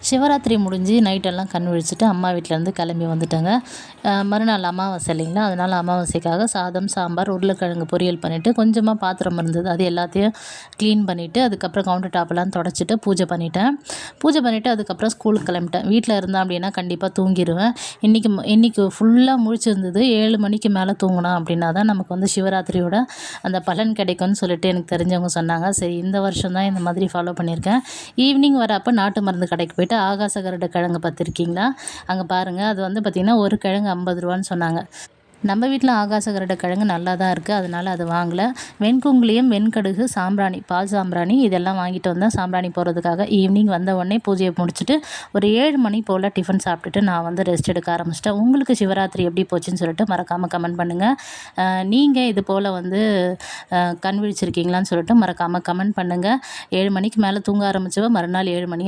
சிவராத்திரி முடிஞ்சு நைட்டெல்லாம் கண் விழிச்சிட்டு அம்மா வீட்டிலேருந்து கிளம்பி வந்துட்டேங்க. மறுநாள் அமாவாசை இல்லைங்களா, அதனால் அமாவாசைக்காக சாதம், சாம்பார், உருளைக்கிழங்கு பொரியல் பண்ணிவிட்டு கொஞ்சமாக பாத்திரம் இருந்தது, அது எல்லாத்தையும் க்ளீன் பண்ணிவிட்டு அதுக்கப்புறம் கவுண்டர் டாப்பெல்லாம் தொடச்சிட்டு பூஜை பண்ணிவிட்டு அதுக்கப்புறம் ஸ்கூலுக்கு கிளம்பிட்டேன். வீட்டில் இருந்தேன் அப்படின்னா கண்டிப்பாக தூங்கிடுவேன். இன்றைக்கி ஃபுல்லாக முழிச்சிருந்தது. 7 மணிக்கு மேலே தூங்கினோம் அப்படின்னா தான் நமக்கு வந்து சிவராத்திரியோட அந்த பலன் கிடைக்கும்னு சொல்லிட்டு எனக்கு தெரிஞ்சவங்க சொன்னாங்க. சரி, இந்த வருஷம் தான் இந்த மாதிரி ஃபாலோ பண்ணியிருக்கேன். ஈவினிங் வரப்போ நாட்டு மருந்து கடைக்கு போய்ட்டு ஆகாச கருட கிழங்கு பார்த்துருக்கீங்களா, அங்கே பாருங்கள். அது வந்து பார்த்திங்கன்னா ஒரு கிழங்கு 50 ரூபான்னு சொன்னாங்க. நம்ம வீட்டில் ஆகாச கருட கிழங்கு நல்லா தான் இருக்குது, அதனால் அது வாங்கலை. வெண்குங்குளியம், வெண்கடுகு, சாம்பிராணி, பால் சாம்பிராணி இதெல்லாம் வாங்கிட்டு வந்தேன் சாம்பிராணி போடுறதுக்காக. ஈவினிங் வந்த உடனே பூஜையை முடிச்சுட்டு ஒரு 7 மணி போல் டிஃபன் சாப்பிட்டுட்டு நான் வந்து ரெஸ்ட் எடுக்க ஆரம்பிச்சிட்டேன். உங்களுக்கு சிவராத்திரி எப்படி போச்சுன்னு சொல்லிட்டு மறக்காமல் கமெண்ட் பண்ணுங்கள். நீங்கள் இது போல் வந்து கண் விழிச்சிருக்கீங்களான்னு சொல்லிட்டு மறக்காமல் கமெண்ட் பண்ணுங்கள். 7 மணிக்கு மேலே தூங்க ஆரம்பித்தவ மறுநாள் 7 மணி